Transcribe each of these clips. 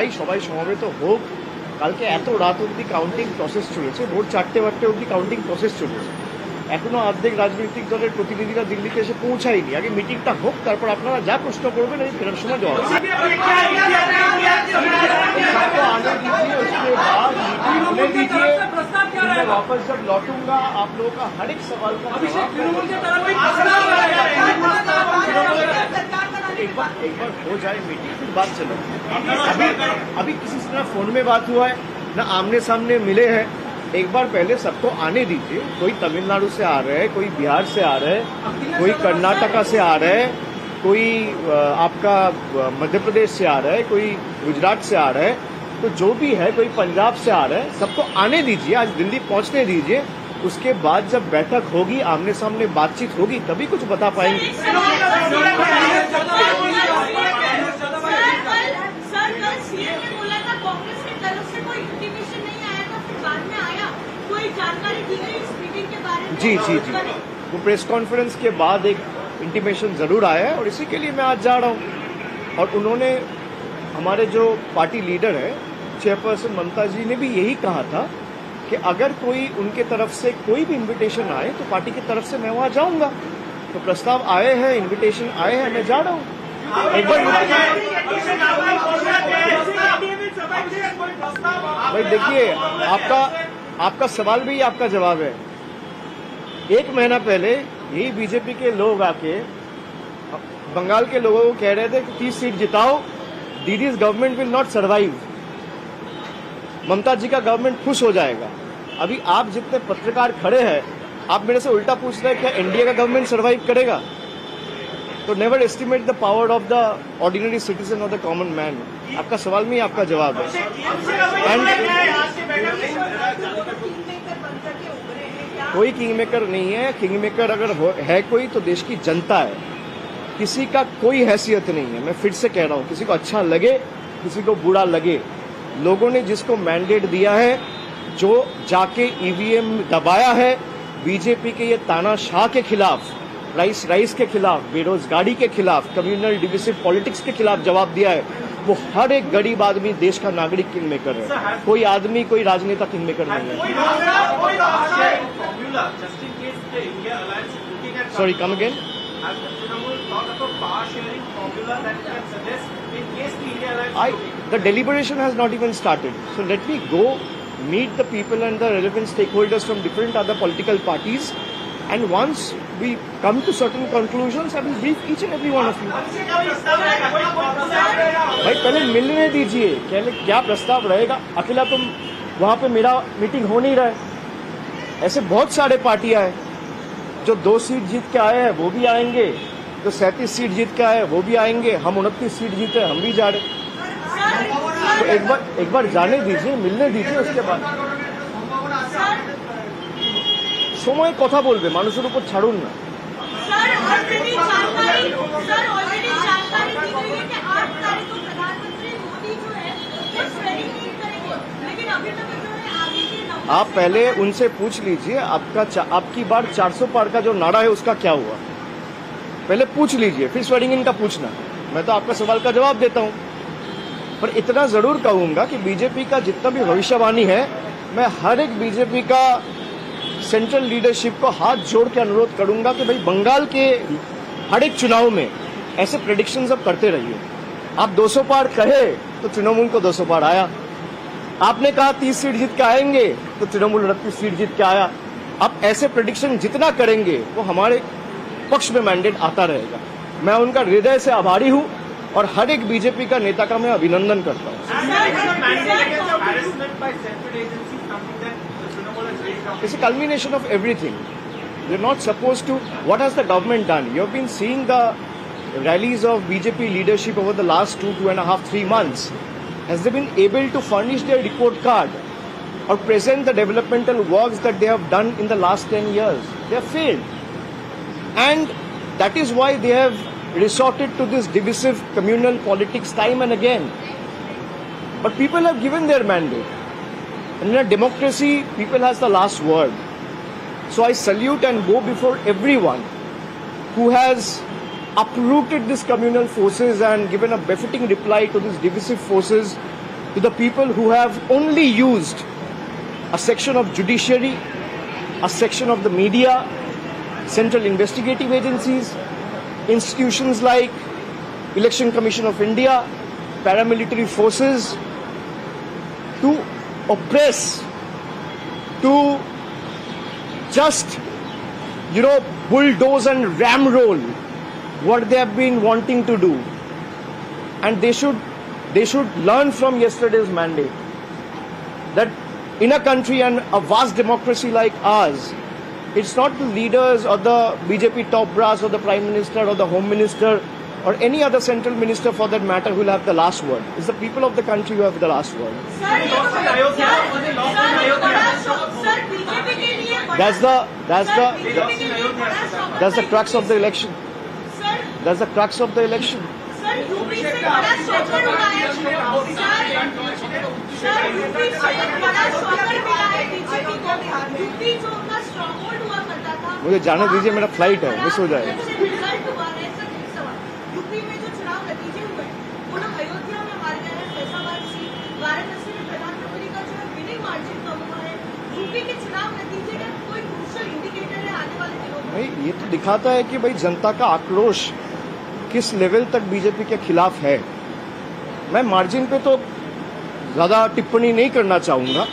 চাই সবাই সমবেত হোক। কালকে এত রাত অবধি কাউন্টিং প্রসেস চলেছে, ভোর 4টে অবধি কাউন্টিং প্রসেস চলেছে, এখনো অর্ধেক রাজনৈতিক দলের প্রতিনিধিরা দিল্লিতে এসে পৌঁছায়নি। আগে মিটিংটা হোক, তারপর আপনারা যা প্রশ্ন করবেন আমি ফেরার সময় জবাব দেব। वापस जब लौटूंगा आप लोगों का हर एक सवाल का एक बार हो जाए मीटिंग, फिर बात चलो। अभी किसी से ना फोन में बात हुआ है ना आमने सामने मिले हैं। एक बार पहले सबको आने दीजिए। कोई तमिलनाडु से आ रहे हैं, कोई बिहार से आ रहे हैं, कोई कर्नाटका से आ रहे हैं, कोई आपका मध्य प्रदेश से आ रहा है, कोई गुजरात से आ रहा है, तो जो भी है, कोई पंजाब से आ रहा है, सबको आने दीजिए। आज दिल्ली पहुंचने दीजिए। उसके बाद जब बैठक होगी, आमने सामने बातचीत होगी, तभी कुछ बता पाएंगे। जी जी जी, वो प्रेस कॉन्फ्रेंस के बाद एक इंटीमेशन जरूर आया है और इसी के लिए मैं आज जा रहा हूँ। और उन्होंने, हमारे जो पार्टी लीडर है चेयरपर्सन ममता जी ने भी यही कहा था कि अगर कोई उनके तरफ से कोई भी इनविटेशन आए तो पार्टी की तरफ से मैं वहां जाऊंगा। तो प्रस्ताव आए हैं, इनविटेशन आए हैं, मैं जा रहा हूं। एक बार भाई देखिए, आपका सवाल भी आपका जवाब है। 1 महीना पहले यही बीजेपी के लोग आके बंगाल के लोगों को कह रहे थे कि 30 सीट जिताओ, दीदीज government will not survive, Mamata ji का गवर्नमेंट खुश हो जाएगा। अभी आप जितने पत्रकार खड़े हैं, आप मेरे से उल्टा पूछ रहे हैं क्या एनडीए का गवर्नमेंट सर्वाइव करेगा? तो never estimate the power of the ordinary citizen और द कॉमन मैन। आपका सवाल में ही आपका जवाब है। कोई किंग मेकर नहीं है। किंग मेकर अगर है कोई तो देश की जनता है, किसी का कोई हैसियत नहीं है। मैं फिर से कह रहा हूं, किसी को अच्छा लगे किसी को बुरा लगे, लोगों ने जिसको मैंडेट दिया है, जो जाके ईवीएम दबाया है, बीजेपी के ये तानाशाह के खिलाफ, राइस के खिलाफ, बेरोजगारी के खिलाफ, कम्युनल डिविसिव पॉलिटिक्स के खिलाफ जवाब दिया है, वो हर एक गरीब आदमी देश का नागरिक किंग मेकर है। कोई आदमी, कोई राजनेता किंग मेकर नहीं है। Sorry, come again. The deliberation has not even started. So let me go meet the people and the relevant stakeholders from different other political parties, and once we come to certain conclusions, I will brief each and every one of you. भाई पहले मिलने दीजिए, क्या प्रस्ताव रहेगा। अकेला तुम वहाँ पे मेरा मीटिंग हो नहीं रहा है। ऐसे बहुत सारे पार्टियां हैं जो 2 सीट जीत के आए हैं, वो भी आएंगे, जो 37 सीट जीत के आए वो भी आएंगे, हम 29 सीट जीते हम भी जा रहे। तो एक बार जाने दीजिए, मिलने दीजिए, उसके बाद সময় কথা বলবে, মানুষের উপর ছাড়ুন না। आप पहले उनसे पूछ लीजिए आपकी बार 400 पार का जो नारा है उसका क्या हुआ, पहले पूछ लीजिए, फिर स्वेरिंग इन का पूछना। मैं तो आपका सवाल का जवाब देता हूं, पर इतना जरूर कहूंगा कि बीजेपी का जितना भी भविष्यवाणी है, मैं हर एक बीजेपी का सेंट्रल लीडरशिप को हाथ जोड़ के अनुरोध करूंगा कि भाई बंगाल के हर एक चुनाव में ऐसे प्रेडिक्शंस अब करते रहिए। आप 200 पार कहे तो तृणमूल को 200 पार आया, आपने कहा 30 सीट जीत के आएंगे तो तृणमूल 29 सीट जीत के आया। अब ऐसे प्रेडिक्शन जितना करेंगे वो हमारे पक्ष में मैंडेट आता रहेगा। मैं उनका हृदय से आभारी हूं और हर एक बीजेपी का नेता का मैं अभिनंदन करता हूं। It's a culmination of everything. You're not supposed to. What has the government done? You've been seeing the rallies of BJP leadership over the last 2.5, 3 months. Has they been able to furnish their report card or present the developmental works that they have done in the last 10 years? They have failed. And that is why they have resorted to this divisive communal politics time and again. But people have given their mandate. And in a democracy, people has the last word. So I salute and go before everyone who has uprooted these communal forces and given a befitting reply to these divisive forces to the people who have only used a section of judiciary, a section of the media, central investigative agencies, institutions like Election Commission of India, paramilitary forces, to oppress, to just, bulldoze and ramroll what they have been wanting to do. And they should learn from yesterday's mandate that in a country and a vast democracy like ours, it's not the leaders or the BJP top brass or the Prime Minister or the Home Minister or any other central minister for that matter who will have the last word. It's the people of the country who have the last word. That's the crux of the election. That's the crux of the election. मुझे जाने दीजिए, मेरा flight है, miss हो जाएगा। UP में जो चुनाव नतीजे हुए वो लोग अयोध्या में हार गए हैं, फैसलाबाद सीट, वाराणसी में प्रधानमंत्री का जो विनिंग मार्जिन कम हुआ है। यूपी के चुनाव नतीजे का कोई क्रूशियल इंडिकेटर है आने वाले दिनों में? भाई ये तो दिखाता है कि भाई जनता का आक्रोश किस लेवल तक बीजेपी के खिलाफ है। मैं मार्जिन पे तो ज्यादा टिप्पणी नहीं करना चाहूंगा,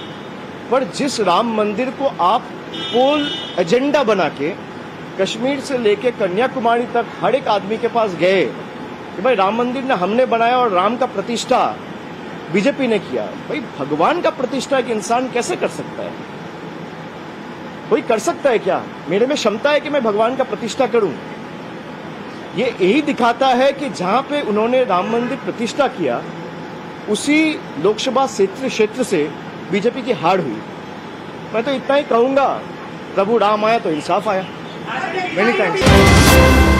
पर जिस राम मंदिर को आप पोल एजेंडा बना के कश्मीर से लेके कन्याकुमारी तक हर एक आदमी के पास गए कि भाई राम मंदिर ने हमने बनाया और राम का प्रतिष्ठा बीजेपी ने किया। भाई भगवान का प्रतिष्ठा एक इंसान कैसे कर सकता है? कोई कर सकता है क्या? मेरे में क्षमता है कि मैं भगवान का प्रतिष्ठा करूं? ये यही दिखाता है कि जहां पे उन्होंने राम मंदिर प्रतिष्ठा किया उसी लोकसभा क्षेत्र से बीजेपी की हार हुई। मैं तो इतना ही कहूंगा, प्रभु राम आया तो इंसाफ आया। Many thanks.